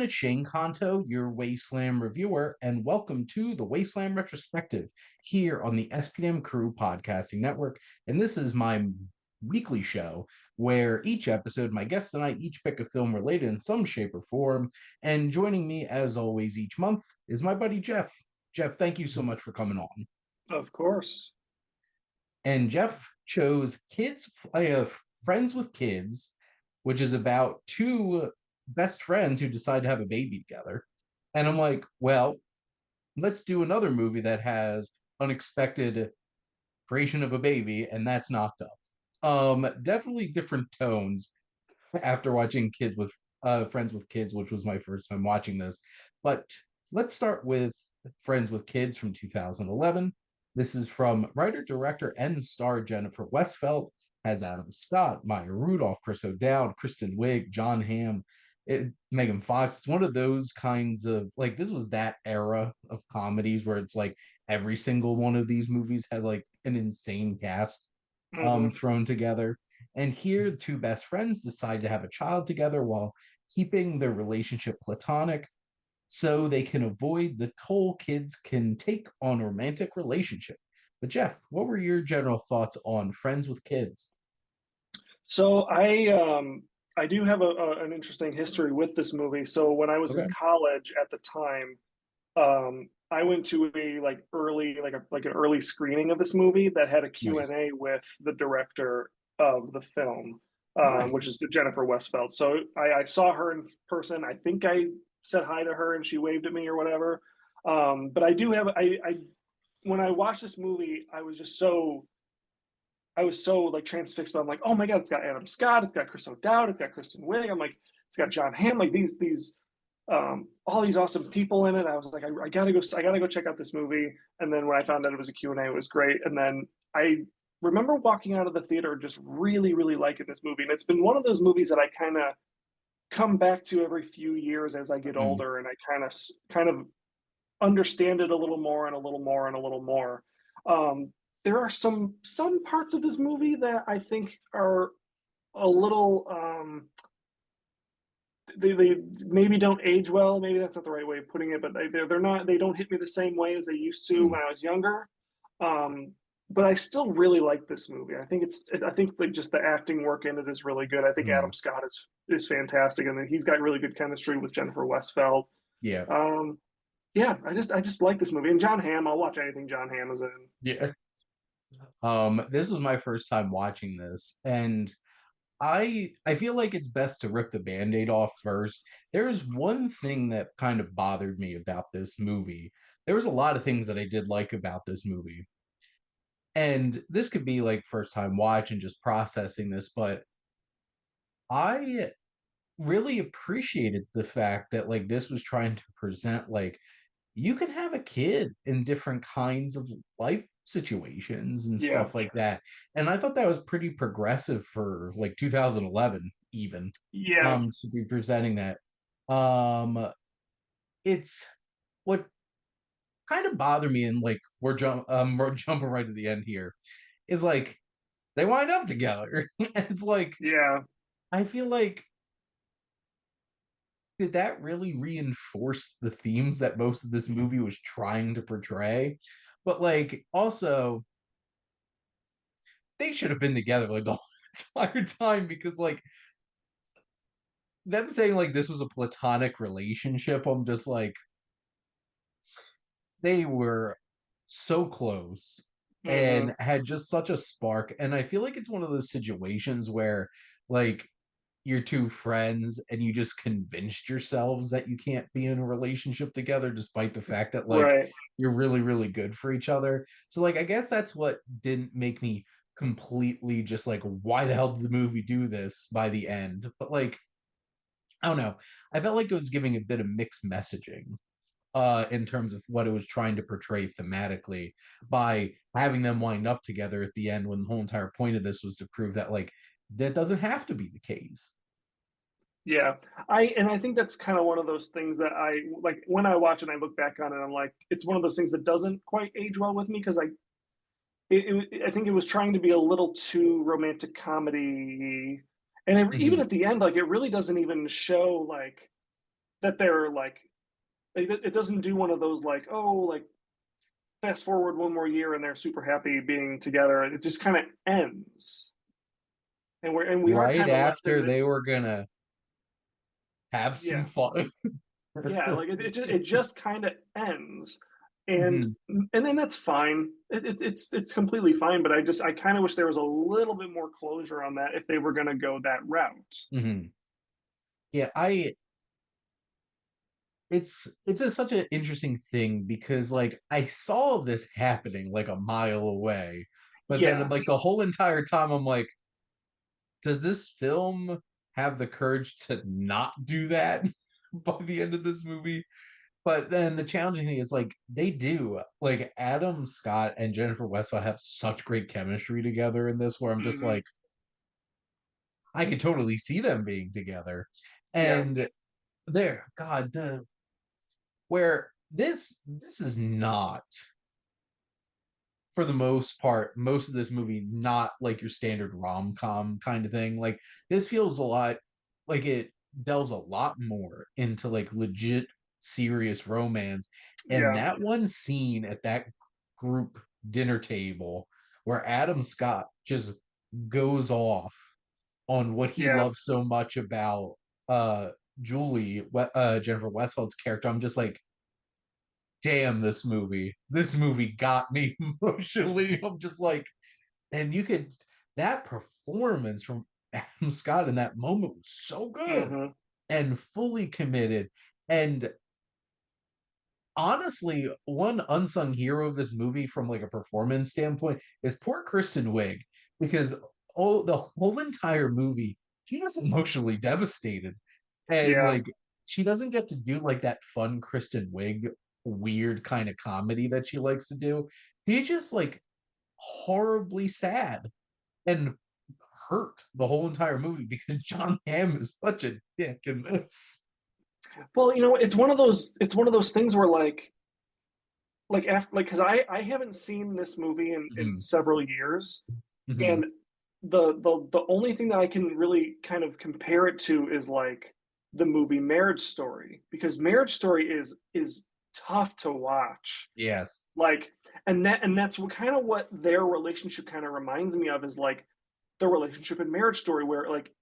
it's Shane Kanto, your Wasteland Reviewer, and welcome to the Wasteland Retrospective here on the SPM Crew Podcasting Network. And this is my weekly show where each episode, my guests and I each pick a film related in some shape or form. And joining me, as always, each month is my buddy Jeff. Jeff, thank you so much for coming on. Of course. And Jeff chose Friends with Kids, which is about two best friends who decide to have a baby together. And I'm like, well, let's do another movie that has unexpected creation of a baby, and that's Knocked Up. Definitely different tones after watching Friends with Kids, which was my first time watching this. But let's start with Friends with Kids from 2011. This is from writer, director, and star Jennifer Westfeldt. Has Adam Scott, Maya Rudolph, Chris O'Dowd, Kristen Wiig, John Hamm, Megan Fox. It's one of those kinds of, like, this was that era of comedies where it's like every single one of these movies had like an insane cast thrown together. And here, the two best friends decide to have a child together while keeping their relationship platonic so they can avoid the toll kids can take on a romantic relationship. But Jeff, what were your general thoughts on Friends with Kids? So I do have an interesting history with this movie. So when I was in Okay. college at the time, I went to a an early screening of this movie that had a Nice. Q&A with the director of the film, which is Nice. Jennifer Westfeldt. So I saw her in person. I think I said hi to her and she waved at me or whatever. But I do have I when I watched this movie, I was so like transfixed. But I'm like, oh my god, it's got Adam Scott, it's got Chris O'Dowd, it's got Kristen Wiig. I'm like, it's got John Hamm. Like these all these awesome people in it. I was like, I gotta go check out this movie. And then when I found out it was a Q&A, it was great. And then I remember walking out of the theater just really, really liking this movie. And it's been one of those movies that I kind of come back to every few years as I get Mm, older, and I kind of understand it a little more and a little more and a little more. There are some parts of this movie that I think are a little they maybe don't age well. Maybe that's not the right way of putting it, but they don't hit me the same way as they used to mm, when I was younger. But I still really like this movie. I think like just the acting work in it is really good. I think mm. Adam Scott is fantastic, and he's got really good chemistry with Jennifer Westfeldt. Yeah. Um, yeah, I just like this movie. And John Hamm, I'll watch anything John Hamm is in. Yeah. This was my first time watching this, and I feel like it's best to rip the Band-Aid off first. There's one thing that kind of bothered me about this movie. There was a lot of things that I did like about this movie. And this could be like first time watch and just processing this, but I really appreciated the fact that like this was trying to present like you can have a kid in different kinds of life situations and Yeah, stuff like that. And I thought that was pretty progressive for like 2011 even yeah, to be presenting that. Um it's what kind of bothered me, and like we're jumping right to the end here, is like they wind up together. And it's like yeah, I feel like did that really reinforce the themes that most of this movie was trying to portray? But like also they should have been together like the whole entire time, because like them saying like this was a platonic relationship, I'm just like they were so close hmm and had just such a spark. And I feel like it's one of those situations where like you're two friends and you just convinced yourselves that you can't be in a relationship together despite the fact that like right. you're really really good for each other. So like I guess that's what didn't make me completely just like why the hell did the movie do this by the end. But like I don't know, I felt like it was giving a bit of mixed messaging in terms of what it was trying to portray thematically by having them wind up together at the end, when the whole entire point of this was to prove that like that doesn't have to be the case. Yeah, I think that's kind of one of those things that I like when I watch and I look back on it. I'm like, it's one of those things that doesn't quite age well with me because I think it was trying to be a little too romantic comedy, and even Mhm. at the end, like it really doesn't even show like that they're like it doesn't do one of those like, oh, like fast forward one more year and they're super happy being together. It just kind of ends, and we are Right kind of left after in the, they were gonna have some yeah, fun. yeah, like it just kind of ends, and Mhm. then that's fine. It's completely fine. But I kind of wish there was a little bit more closure on that if they were going to go that route. Mhm. Yeah, I such an interesting thing because like I saw this happening like a mile away, but then Yeah. like the whole entire time I'm like, does this film have the courage to not do that by the end of this movie? But then the challenging thing is like they do. Like Adam Scott and Jennifer Westphal have such great chemistry together in this where I'm just Hmm. like, I could totally see them being together. Yeah. And there, God, the where this is not for the most part, most of this movie not like your standard rom-com kind of thing. Like this feels a lot like it delves a lot more into like legit serious romance. And Yeah. that one scene at that group dinner table where Adam Scott just goes off on what he Yeah. loves so much about Julie, Jennifer Westfeld's character. I'm just like, damn, this movie got me emotionally. I'm just like, and you could, that performance from Adam Scott in that moment was so good Hmm. and fully committed. And honestly, one unsung hero of this movie from like a performance standpoint is poor Kristen Wiig, because the whole entire movie she was emotionally devastated, and Yeah. like she doesn't get to do like that fun Kristen Wiig weird kind of comedy that she likes to do. She's just like horribly sad and hurt the whole entire movie because John Hamm is such a dick in this. Well, you know, it's one of those things where like after like because I haven't seen this movie in Mhm, several years, mhm. and the only thing that I can really kind of compare it to is like the movie Marriage Story, because Marriage Story is tough to watch. Yes. Like, and that's what kind of what their relationship kind of reminds me of, is like the relationship in Marriage Story, where like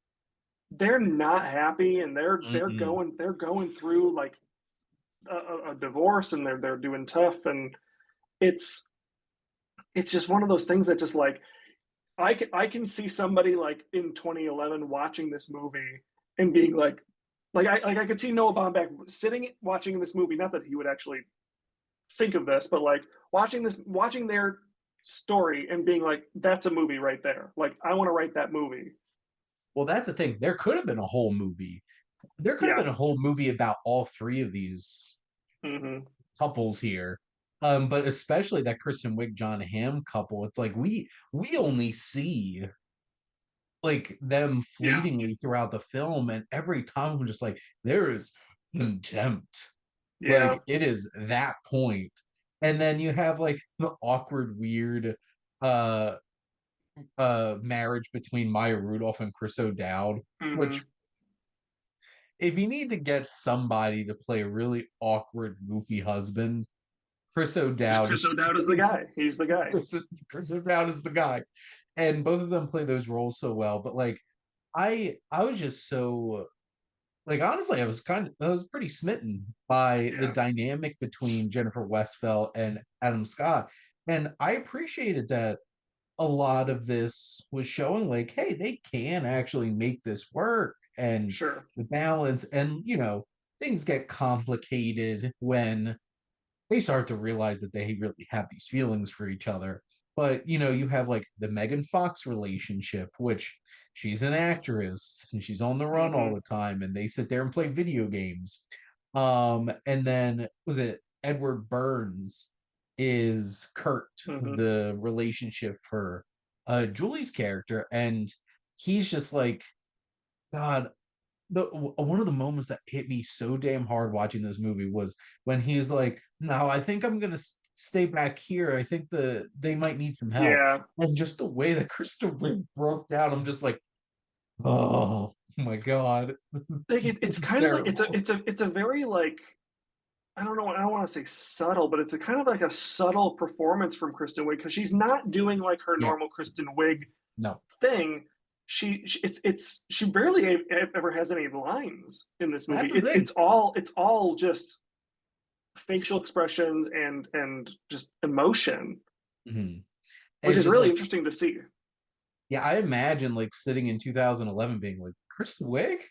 they're not happy, and Mm-mm. they're going through like a divorce, and they're doing tough, and it's it's just one of those things that just like I can see somebody like in 2011 watching this movie and being like I could see Noah Baumbach sitting watching this movie. Not that he would actually think of this, but like watching their story and being like, that's a movie right there. Like I want to write that movie. Well, that's the thing. There could have been a whole movie. There could have Yeah. been a whole movie about all three of these Hmm. couples here. But especially that Kristen Wiig John Hamm couple. It's like we only see like them Yeah. fleetingly throughout the film, and every time I'm just like, there is contempt. Yeah. Like it is that point. And then you have like the awkward, weird uh marriage between Maya Rudolph and Chris O'Dowd, which Hmm. if you need to get somebody to play a really awkward, goofy husband, Chris O'Dowd Chris is O'Dowd is the guy. He's the guy. Chris, Chris O'Dowd is the guy, and both of them play those roles so well. But like, I was just so like honestly, I was pretty smitten by the Yeah. dynamic between Jennifer Westphal and Adam Scott, and I appreciated that a lot of this was showing like, hey, they can actually make this work, and Sure. the balance, and things get complicated when they start to realize that they really have these feelings for each other. But you have like the Megan Fox relationship, which she's an actress and she's on the run all Hmm. the time, and they sit there and play video games. And then was it Edward Burns is Kurt, Hmm. the relationship for Julie's character, and he's just like, God, one of the moments that hit me so damn hard watching this movie was when he's like, "No, I think I'm gonna stay back here. I think they might need some help." Yeah. And just the way that Krista Wiig broke down, I'm just like, "Oh." my God. Like it's It's kind of like terrible. it's a very like I don't know. I don't want to say subtle, but it's a kind of like a subtle performance from Kristen Wiig because she's not doing like her Yeah. normal Kristen Wiig No. thing. She barely ever has any lines in this movie. That's the thing. It's all just facial expressions and just emotion, Mhm. which And is just really like, interesting to see. yeah, I imagine like sitting in 2011 being like, Kristen Wiig?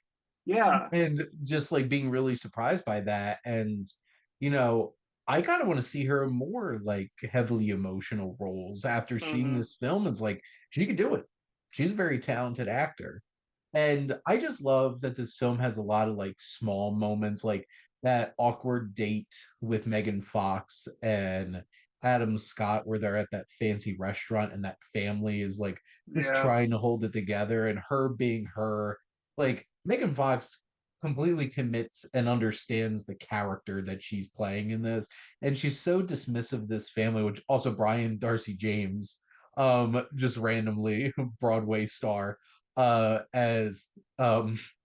Yeah. And just like being really surprised by that. And, you know, I kind of want to see her in more like heavily emotional roles after seeing Hmm. this film. It's like, she could do it. She's a very talented actor. And I just love that this film has a lot of like small moments, like that awkward date with Megan Fox and Adam Scott, where they're at that fancy restaurant and that family is like just Yeah. trying to hold it together, and her being her. Like Megan Fox completely commits and understands the character that she's playing in this. And she's so dismissive of this family, which also Brian Darcy James, just randomly Broadway star as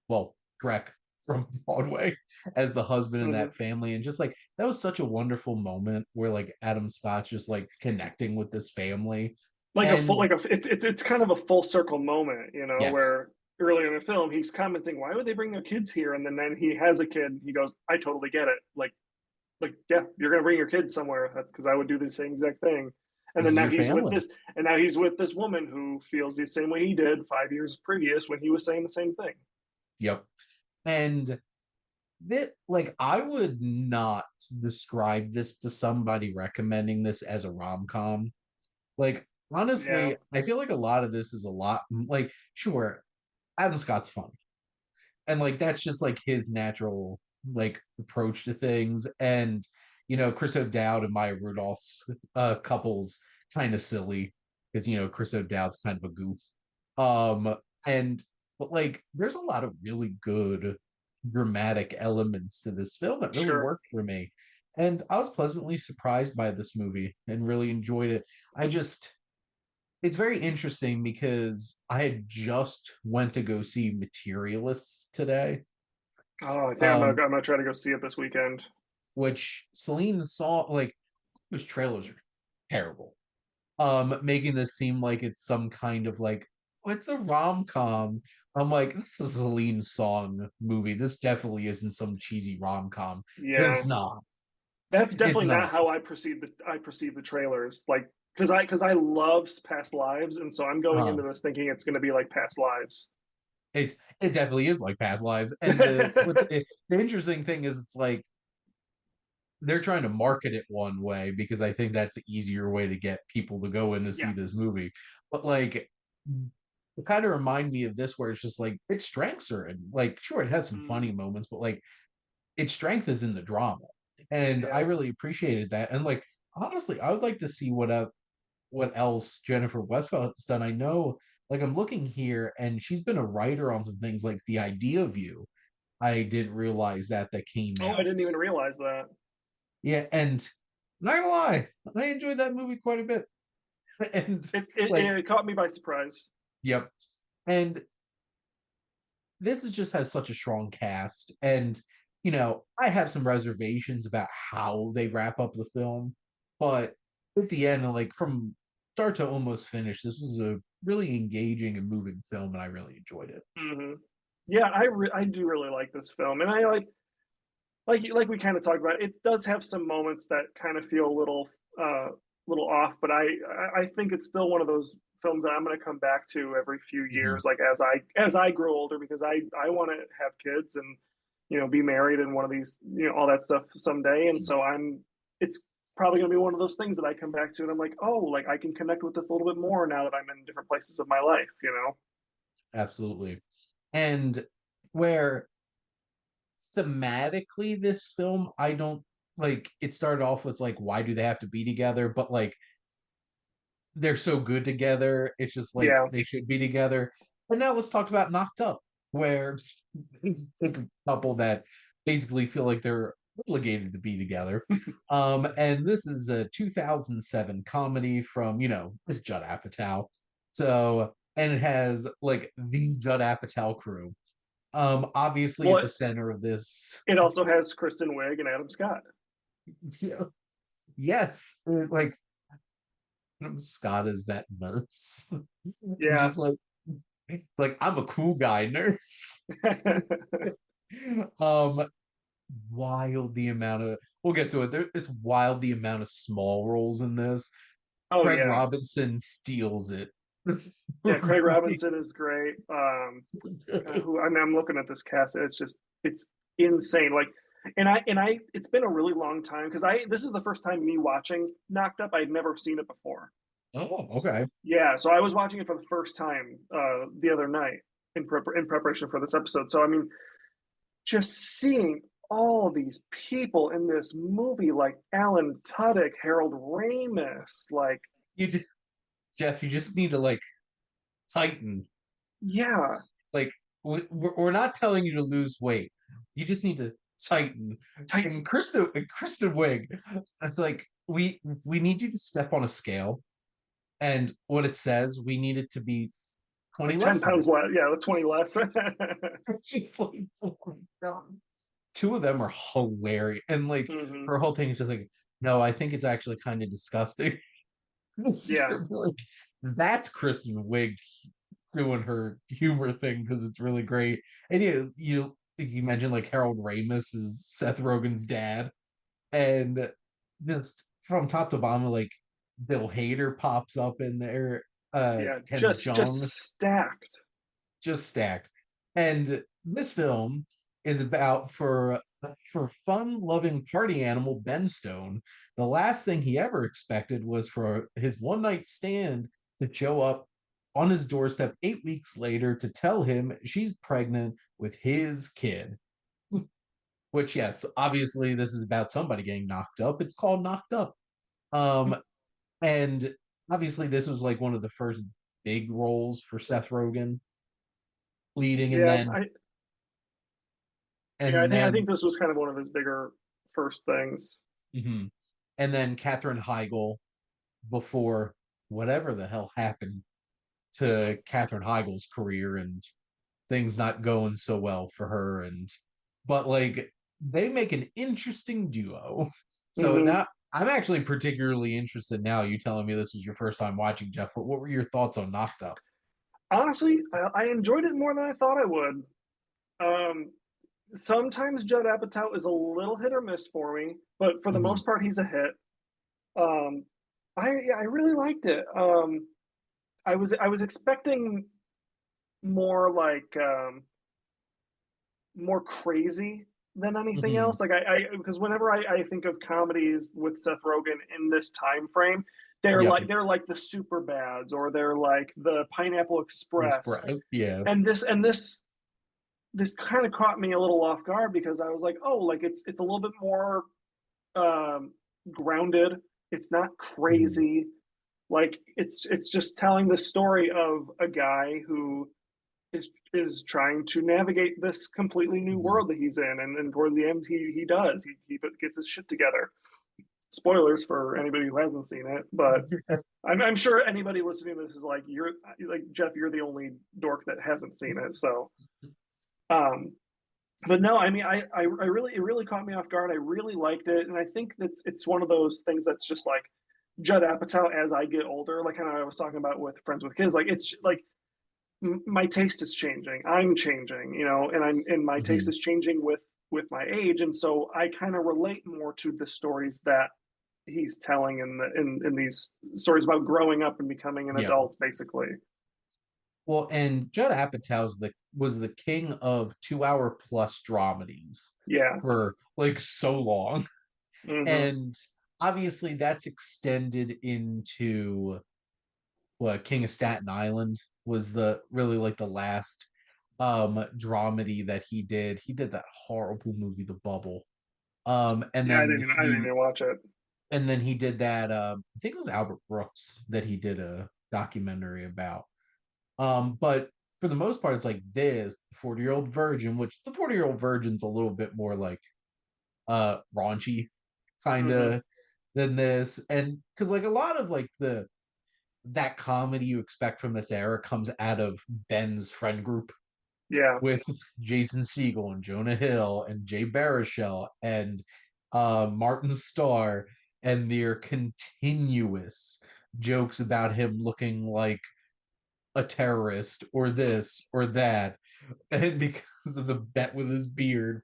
well Greg from Broadway as the husband in Hmm. that family. And just like that was such a wonderful moment where like Adam Scott's just like connecting with this family. Like a full And like a it's kind of a full circle moment, you know, yes, where earlier in the film he's commenting, "Why would they bring their kids here?" And then he has a kid. He goes, "I totally get it. Like yeah, you're gonna bring your kids somewhere. That's because I would do the same exact thing." And this then is now your he's with family. this, and now he's with this woman who feels the same way he did 5 years previous when he was saying the same thing. Yep. And that like I would not describe this to somebody recommending this as a rom-com. Like Yeah. honestly, I feel like a lot of this is a lot like sure, Adam Scott's funny. And like that's just like his natural like approach to things. And Chris O'Dowd and Maya Rudolph's couples kind of silly because Chris O'Dowd's kind of a goof. Um and but like there's a lot of really good dramatic elements to this film that really Sure. worked for me. And I was pleasantly surprised by this movie and really enjoyed it. I just it's very interesting because I had just went to go see Materialists today, Oh, I think um, I'm gonna try to go see it this weekend. which Celine saw. Like those trailers are terrible, making this seem like it's some kind of like oh, it's a rom com. I'm like, this is a Celine Song movie. This definitely isn't some cheesy rom com. Yeah, It's not. that's It's definitely not not. how I perceive the trailers. Like because I love Past Lives, and so I'm going Uh, into this thinking it's gonna be like Past Lives. it definitely is like past lives. And the interesting thing is, it's like they're trying to market it one way because I think that's the easier way to get people to go in to see Yeah. this movie. But like it kind of remind me of this where it's just like its strengths are in like sure it has some funny Mm, moments, but like its strength is in the drama. And I yeah. really appreciated that. And like honestly, I would like to see what else Jennifer Westfeld's done. I know like I'm looking here and she's been a writer on some things like The Idea of You. I didn't realize that came Oh, I out. didn't even realize that. Yeah, and not gonna lie, I enjoyed that movie quite a bit. And like, It caught me by surprise. yep. And this is just has such a strong cast. And I have some reservations about how they wrap up the film, but at the end, like from start to almost finish, this was a really engaging and moving film, and I really enjoyed it. Hmm. Yeah, I do really like this film, and I like we kind of talked about. It does have some moments that kind of feel a little off, but I think it's still one of those films that I'm going to come back to every few Mhm. years, like as I grow older, because I want to have kids and be married and one of these all that stuff someday, and so it's probably going to be one of those things that I come back to and I'm like, oh, like I can connect with this a little bit more now that I'm in different places of my life. Absolutely. And where thematically this film, I don't like it started off with like why do they have to be together, but like they're so good together. It's just like Yeah. they should be together. But now let's talk about Knocked Up, where take a couple that basically feel like they're obligated to be together. And this is a 2007 comedy from, this Judd Apatow. So, and it has like the Judd Apatow crew. Obviously at Well, the center of this. it also has Kristen Wiig and Adam Scott. Yeah, yes, like Scott is that nurse. Yeah. Just like I'm a cool guy nurse. um Wild the amount of, we'll get to it there, it's wild the amount of small roles in this. Oh Craig yeah. Robinson steals it. Yeah, Craig Robinson is great. Who I mean, I'm looking at this cast. It's insane. Like, and I it's been a really long time because I this is the first time me watching Knocked Up. I'd never seen it before. Oh, okay. Yeah, so I was watching it for the first time the other night in preparation for this episode. So I mean, just seeing all these people in this movie, like Alan Tudyk, Harold Ramis, like You Jeff, you just need to like tighten. yeah, Like we're not telling you to lose weight. You just need to tighten. Titan, And Kristen Wiig, it's like we need you to step on a scale, and what it says, we need it to be 20 like 10 less than pounds that. less. Yeah, the 20 less. It's like, oh my God. Two of them are hilarious. And like Hmm. her whole thing is just like, no, I think it's actually kind of disgusting. Yeah, Like, that's Kristen Wiig doing her humor thing because it's really great. And you mentioned like Harold Ramis is Seth Rogen's dad, and just from top to bottom, like Bill Hader pops up in there, yeah, Ken just Jeong, stacked. just stacked. And this film is about for fun-loving party animal Ben Stone. The last thing he ever expected was for his one-night stand to show up on his doorstep 8 weeks later to tell him she's pregnant with his kid. Which, yes, obviously this is about somebody getting knocked up. It's called Knocked Up. Um, and obviously this was like one of the first big roles for Seth Rogen leading, and Yeah, then yeah, and I then think this was kind of one of his bigger first things. mhm. And then Katherine Heigl before whatever the hell happened to Katherine Heigl's career and things not going so well for her. And but like they make an interesting duo. So Hmm. now I'm actually particularly interested now. You telling me this was your first time watching, Jeff. What were your thoughts on Knocked Up? Honestly, I enjoyed it more than I thought I would. Um, Sometimes Judd Apatow is a little hit or miss for me, but for the Mm-hmm. most part, he's a hit. Um, I really liked it. I was expecting more like more crazy than anything Mm-hmm. else. Like I because whenever I think of comedies with Seth Rogen in this time frame, Yep. they're like the Super Bads or they're like the Pineapple Express. Sprite. Yeah. And this kind of caught me a little off guard because I was like, oh, like it's a little bit more um, grounded. It's not Mm-hmm. crazy. Like it's just telling the story of a guy who is trying to navigate this completely new Mm-hmm. world that he's in, and towards the end he does he gets his shit together. Spoilers for anybody who hasn't seen it, but I'm sure anybody listening to this is like you're like Jeff, you're the only dork that hasn't seen it. So, um, but no, I mean, I really it really caught me off guard. I really liked it, and I think that's it's one of those things that's just like Judd Apatow as I get older, like kind of I was talking about with Friends with Kids. Like it's like my taste is changing. I'm changing, and my taste Mm-hmm. is changing with my age, and so I kind of relate more to the stories that he's telling in these stories about growing up and becoming an Yep. adult, basically. Well, and Judd Apatow's was the king of 2 hour plus dramedies Yeah. for like so long. Hmm. And obviously that's extended into what King of Staten Island was the really like the last dramedy that he did. He did that horrible movie, The Bubble. And Yeah, then I didn't even watch it. he did that I think it was Albert Brooks that he did a documentary about. But for the most part, it's like this 40-year-old virgin, which the 40-year-old virgin's a little bit more like raunchy kind Hmm. of than this. And because like a lot of like the that comedy you expect from this era comes out of Ben's friend group. Yeah. with Jason Segel and Jonah Hill and Jay Baruchel and Martin Starr and their continuous jokes about him looking like a terrorist or this or that, and because of the bet with his beard.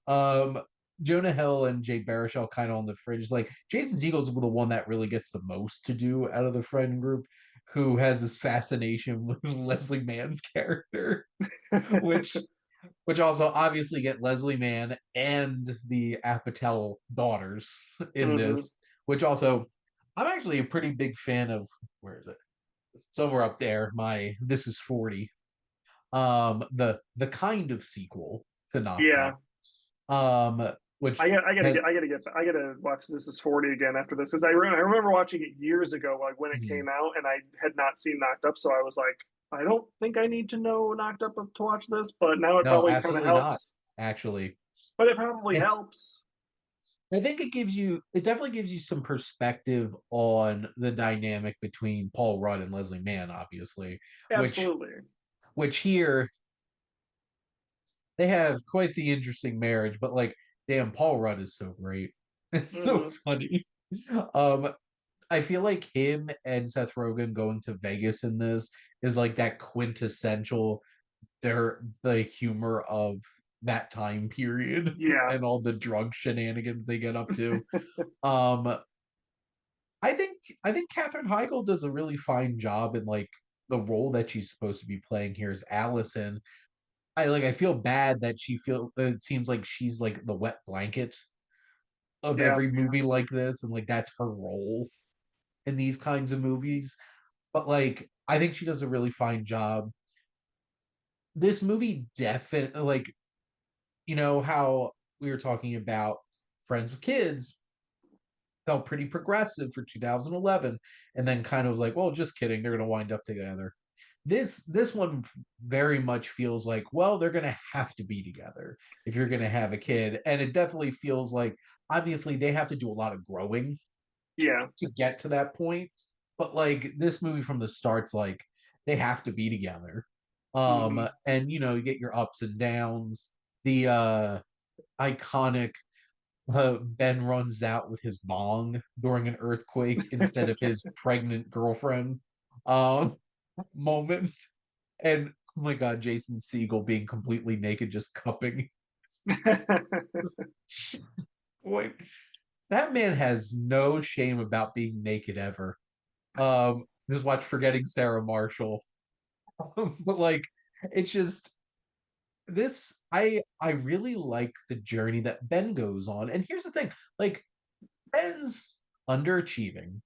Um, Jonah Hill and Jay Baruchel kind of on the fringe. Like Jason Segel's the one that really gets the most to do out of the friend group, who has this fascination with Leslie Mann's character, which also obviously get Leslie Mann and the Apatow daughters in Hmm. this, which also I'm actually a pretty big fan of. Where is it? Somewhere up there, my This Is 40. The kind of sequel to Knocked Yeah. Up. Um, which has I gotta watch This Is 40 again after this, because I remember watching it years ago, like when it came out, and I had not seen Knocked Up, so I was like, I don't think I need to know Knocked Up to watch this, but now it no, probably kind of absolutely not, helps. actually. But it probably And helps. I think it definitely gives you some perspective on the dynamic between Paul Rudd and Leslie Mann, obviously, which Absolutely. here they have quite the interesting marriage, but like, damn, Paul Rudd is so great. It's so Hmm. funny. Um, I feel like him and Seth Rogen going to Vegas in this is like that quintessential the humor of that time period Yeah. and all the drug shenanigans they get up to. Um, I think Katherine Heigl does a really fine job in like the role that she's supposed to be playing here as Allison. I feel bad that it seems like she's like the wet blanket of Yeah. every movie like this, and like that's her role in these kinds of movies. But like I think she does a really fine job. This movie definitely, like, how we were talking about Friends with Kids felt pretty progressive for 2011, and then kind of was like, well, just kidding, they're going to wind up together. This one very much feels like, well, they're going to have to be together if you're going to have a kid, and it definitely feels like obviously they have to do a lot of growing Yeah. to get to that point, but like this movie from the start's like they have to be together. Hmm. And you get your ups and downs. The iconic Ben runs out with his bong during an earthquake instead of his pregnant girlfriend um, moment. And oh my god, Jason Segel being completely naked, just cupping. Boy, that man has no shame about being naked ever. Just watch Forgetting Sarah Marshall. But like, it's just this. I really like the journey that Ben goes on. And here's the thing, like Ben's underachieving.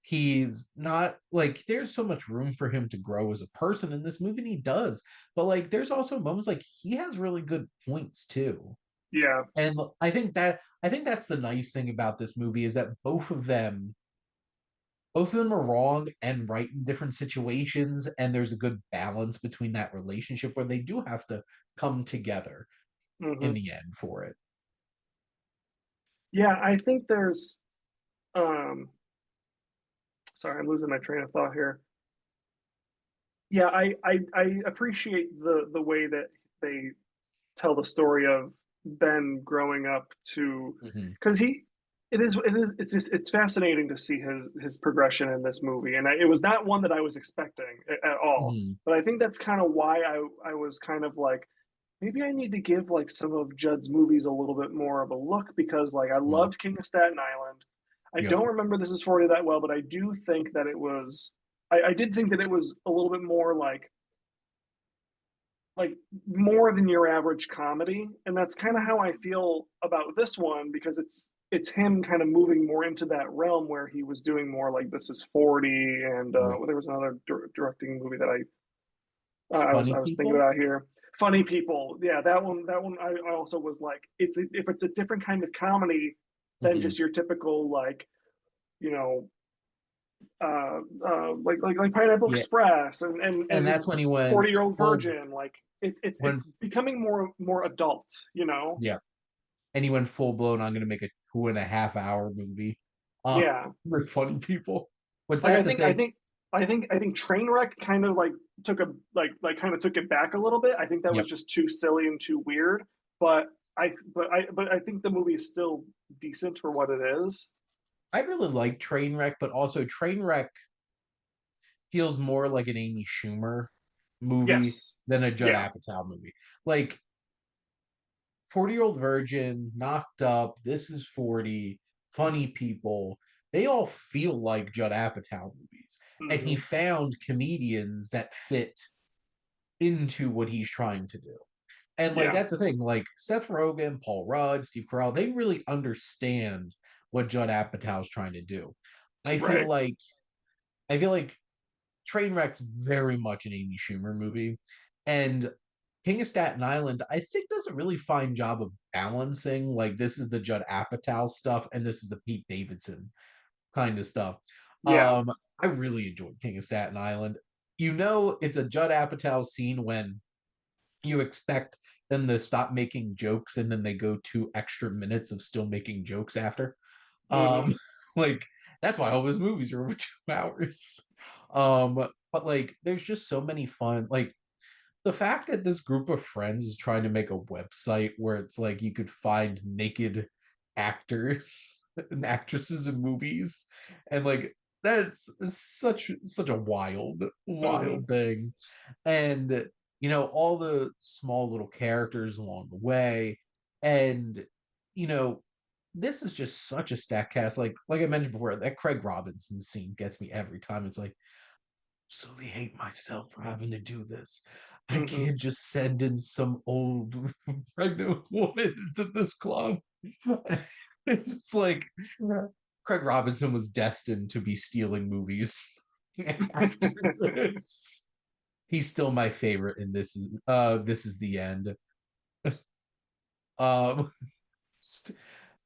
He's not like there's so much room for him to grow as a person in this movie, and he does. But like there's also moments like he has really good points too. Yeah. And I think that's the nice thing about this movie is that both of them are wrong and right in different situations, and there's a good balance between that relationship where they do have to come together in Hmm. the end for it. Yeah, I think there's um sorry, I'm losing my train of thought here. Yeah, I appreciate the way that they tell the story of Ben growing up to, Mhm. because it's just it's fascinating to see his progression in this movie, and it was not one that I was expecting at all. Mhm. But I think that's kind of why I was kind of like, maybe I need to give like some of Judd's movies a little bit more of a look, because like I Mhm. loved King of Staten Island. I Yep. don't remember This Is 40 that well, but I do think that it was I did think that it was a little bit more like more than your average comedy, and that's kind of how I feel about this one, because it's him kind of moving more into that realm where he was doing more like This Is 40, and Yep. well, there was another directing movie that I Funny was thinking people. about here. Funny People, yeah, that one I also was like, if it's a different kind of comedy than Mhm. just your typical like, you know, like Pineapple Yeah, Express and that's and when he went 40-Year-Old full. Virgin. Like When it's becoming more adult, you know. Yeah, and he went full blown. I'm going to make a 2.5 hour movie. Yeah, With funny people. Which like that's the I thing. think I think Trainwreck kind of like took a kind of took it back a little bit. I think that was Yep. just too silly and too weird. But I think the movie is still decent for what it is. I really like Trainwreck, but also Trainwreck feels more like an Amy Schumer movie Yes. than a Judd Yeah. Apatow movie. Like 40-Year-Old Virgin, Knocked Up, This Is 40, Funny People, they all feel like Judd Apatow movies. And he Hmm. found comedians that fit into what he's trying to do. And like Yeah. that's the thing, like Seth Rogen, Paul Rudd, Steve Carell, they really understand what Judd Apatow's trying to do. I feel Right. like I feel like Trainwreck's very much an Amy Schumer movie. And King of Staten Island, I think, does a really fine job of balancing. Like, this is the Judd Apatow stuff, and this is the Pete Davidson kind of stuff. Yeah. I really enjoyed King of Staten Island. You know, it's a Judd Apatow scene when you expect them to stop making jokes, and then they go 2 extra minutes of still making jokes after. Hmm. Um, like that's why all his movies are over 2 hours. But like there's just so many fun like the fact that this group of friends is trying to make a website where it's like you could find naked actors and actresses in movies and like that's such a Hmm. wild thing. And all the small little characters along the way. And you know this is just such a stack cast. Like I mentioned before, that Craig Robinson scene gets me every time. It's like, absolutely hate myself for having to do this. I Hmm. can't just send in some old pregnant woman into this club. It's like Craig Robinson was destined to be stealing movies after this. He's still my favorite in this is the end. Um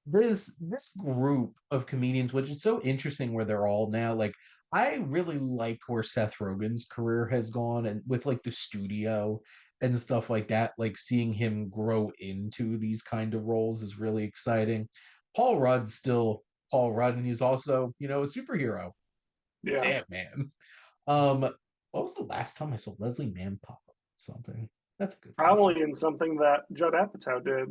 this group of comedians, which is so interesting where they're all now like I really like where Seth Rogen's career has gone and with like the studio and stuff like that, like seeing him grow into these kind of roles is really exciting. Paul Rudd's still Paul Rudd, and he's also, a superhero. Yeah. Damn man. Um, what was the last time I saw Leslie Mann pop up something? That's a good question. Probably in something that Judd Apatow did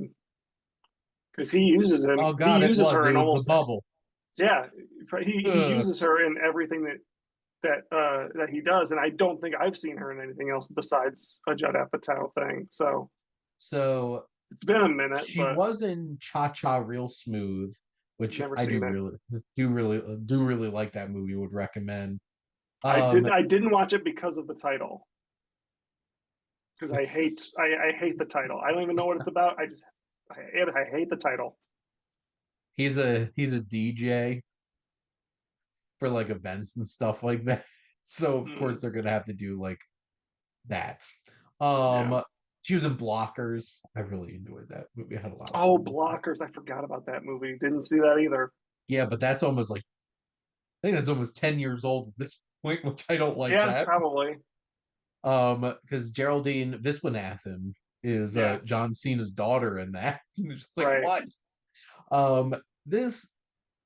because he uses him. Oh He God, it uses was. her It in was the almost bubble. yeah. He Ugh. uses her in everything that he does, and I don't think I've seen her in anything else besides a Judd Apatow thing. So So it's been a minute, she but was in Cha Cha Real Smooth, which never I seen it. do really like that movie. Would recommend. I did. Um, I didn't watch it because of the title. Because I hate the title. I don't even know what it's about. I hate the title. he's a DJ for like events and stuff like that. So of course Mm, they're gonna have to do like that. yeah. She was in Blockers. I really enjoyed that movie. I had a lot of Oh, fun with that. Blockers. I forgot about that movie. Didn't see that either. Yeah, but that's almost like I think that's almost 10 years old at this point, which I don't like Yeah, that. probably. Because Geraldine Viswanathan is Yeah. John Cena's daughter in that. It's just like Right. what? Um, this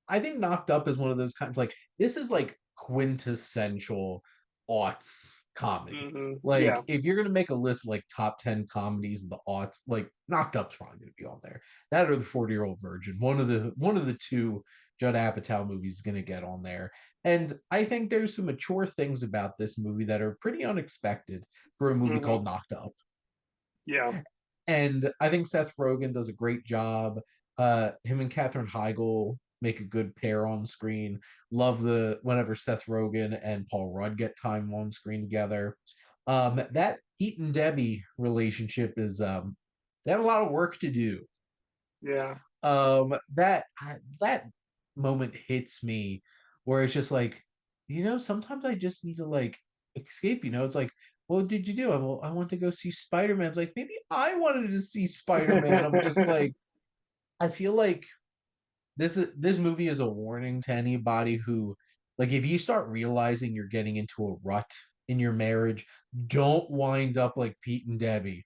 I think Knocked Up is one of those kinds like this is like quintessential aughts comedy. Hmm. Like Yeah. if you're gonna make a list of like top 10 comedies of the aughts, like Knocked Up's probably gonna be on there. That or the 40-Year-Old Virgin. One of the two Judd Apatow movies is gonna get on there. And I think there's some mature things about this movie that are pretty unexpected for a movie Hmm. called Knocked Up. Yeah. And I think Seth Rogen does a great job. Him and Katherine Heigl make a good pair on screen. Love the whenever Seth Rogen and Paul Rudd get time on screen together. That Pete and Debbie relationship is they have a lot of work to do. Yeah. That moment hits me where it's just like, sometimes I just need to like escape. It's like, what did you do? Well, I want to go see Spider-Man. It's like maybe I wanted to see Spider-Man. I'm just like, I feel like this movie is a warning to anybody who like if you start realizing you're getting into a rut in your marriage, don't wind up like Pete and Debbie.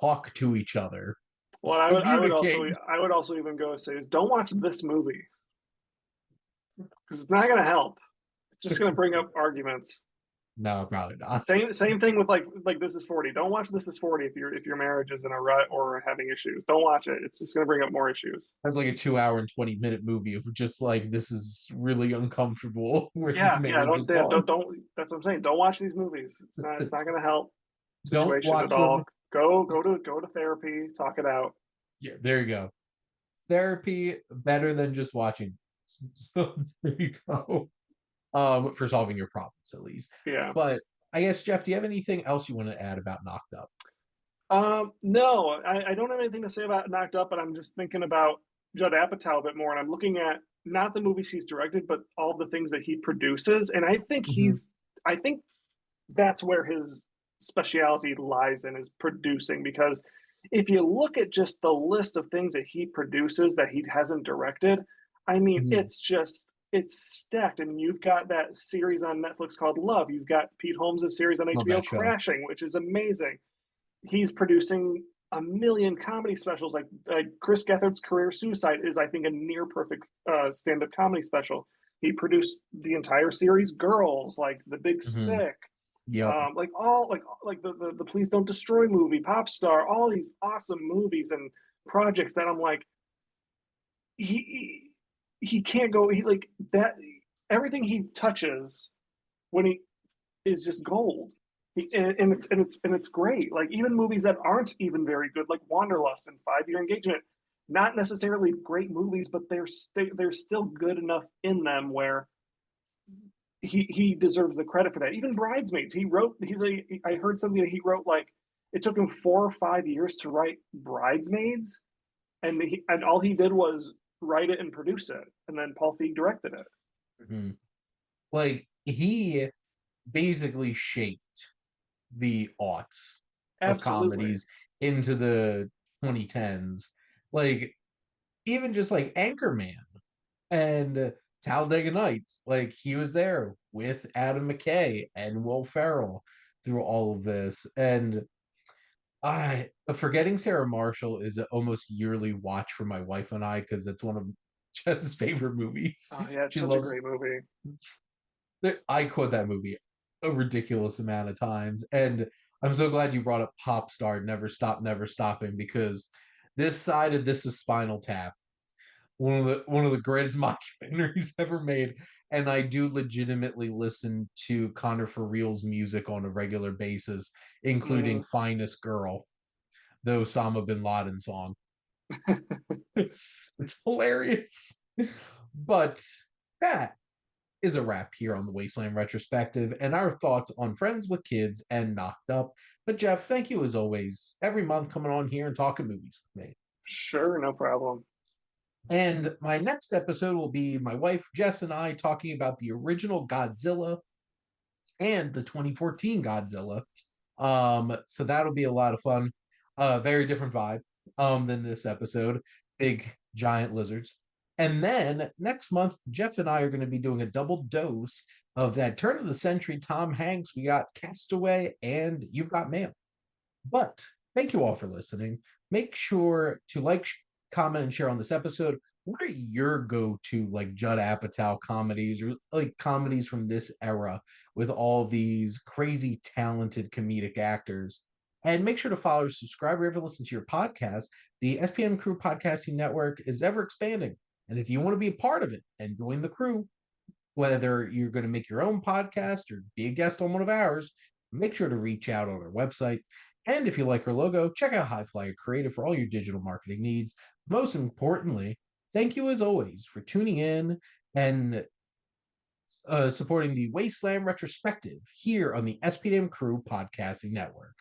Talk to each other. Well, Communicate. I would also even go say is don't watch this movie because it's not going to help. It's just going to bring up arguments. No, probably not. Same thing with like This Is 40. Don't watch This Is 40 if your marriage is in a rut or having issues. Don't watch it. It's just going to bring up more issues. That's like a 2 hour and 20-minute movie of just like, this is really uncomfortable where this marriage is gone. Don't. That's what I'm saying. Don't watch these movies. It's not going to help the Don't situation watch at all. them. Go to therapy. Talk it out. Yeah, there you go. Therapy better than just watching. So there you go. For solving your problems at least. Yeah. But I guess, Jeff, do you have anything else you want to add about Knocked Up? No, I don't have anything to say about Knocked Up, but I'm just thinking about Judd Apatow a bit more, and I'm looking at not the movies he's directed, but all the things that he produces, and I think I think that's where his specialty lies in, is producing, because if you look at just the list of things that he produces that he hasn't directed, I mean, it's stacked. I mean, you've got that series on Netflix called Love. You've got Pete Holmes' series on HBO, Crashing, which is amazing. He's producing a million comedy specials. Like Chris Gethard's Career Suicide is, I think, a near perfect stand-up comedy special. He produced the entire series Girls, like The Big Sick, like the Please Don't Destroy movie, Pop Star, all these awesome movies and projects that I'm like, he can't go, he like that, everything he touches when he is just gold. And it's great. Like, even movies that aren't even very good, like Wanderlust and 5 Year Engagement, not necessarily great movies, but they're still good enough in them where he deserves the credit for that. Even Bridesmaids, I heard something that he wrote, like, it took him 4 or 5 years to write Bridesmaids, and all he did was write it and produce it, and then Paul Feig directed it. Like, he basically shaped the aughts of comedies into the 2010s. Like, even just like Anchorman and Talladega Nights, like, he was there with Adam McKay and Will Ferrell through all of this. And Forgetting Sarah Marshall is an almost yearly watch for my wife and I, because it's one of Jess's favorite movies. Oh yeah, it's such a great movie. I quote that movie a ridiculous amount of times, and I'm so glad you brought up Pop Star, Never Stop, Never Stopping, because this side of This Is Spinal Tap, one of the greatest mockumentaries ever made, and I do legitimately listen to Connor for Real's music on a regular basis, including Finest Girl, the Osama bin Laden song. It's hilarious. But that is a wrap here on the Wasteland Retrospective and our thoughts on Friends with Kids and Knocked Up. But Jeff, thank you as always, every month coming on here and talking movies with me. Sure, no problem. And my next episode will be my wife Jess and I talking about the original Godzilla and the 2014 Godzilla. So that'll be a lot of fun. Very different vibe than this episode. Big giant lizards. And then next month, Jeff and I are going to be doing a double dose of that turn of the century Tom Hanks. We got Castaway and You've Got Mail. But thank you all for listening. Make sure to like, comment, and share on this episode. What are your go-to like Judd Apatow comedies, or like comedies from this era with all these crazy talented comedic actors? And make sure to follow or subscribe wherever you listen to your podcast. The SPM Crew Podcasting Network is ever expanding. And if you want to be a part of it and join the crew, whether you're going to make your own podcast or be a guest on one of ours, make sure to reach out on our website. And if you like our logo, check out HiFlyer Creative for all your digital marketing needs. Most importantly, thank you as always for tuning in and supporting the Wasteland Retrospective here on the SPM Crew Podcasting Network.